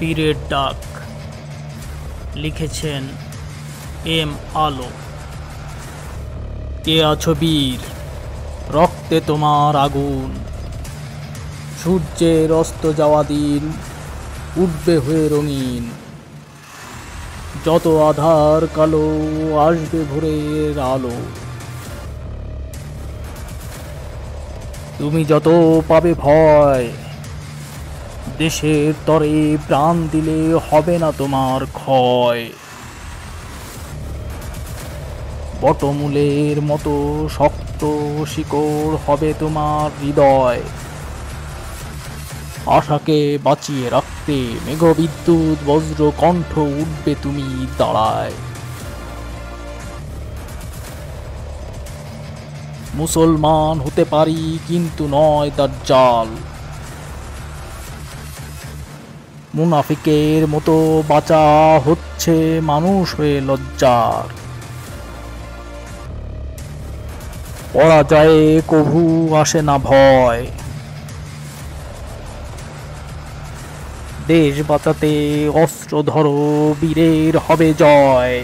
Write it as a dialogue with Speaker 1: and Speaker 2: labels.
Speaker 1: বীরের ডাক লিখেছেন এম আলো। কে আছো বীর, রক্তে তোমার আগুন, সূর্যের অস্ত যাওয়া দিন উঠবে হয়ে রঙিন। যত আধার কালো আসবে ভোরের আলো। তুমি যত পাবে ভয়, দেশের তরে প্রাণ দিলে হবে না তোমার ক্ষয়। বটমূলের মতো শক্ত শিকড় হবে তোমার হৃদয়। আশাকে বাঁচিয়ে রাখতে মেঘবিদ্যুৎ বজ্র কণ্ঠ উঠবে তুমি দাঁড়ায়। মুসলমান হতে পারি কিন্তু নয় দাজ্জাল, মুনাফিকের মতো বাঁচা হচ্ছে মানুষ হয়ে লজ্জার। পরাজয়ে কভু আসে না ভয়, দেশ বাঁচাতে অস্ত্র ধরো বীরের হবে জয়।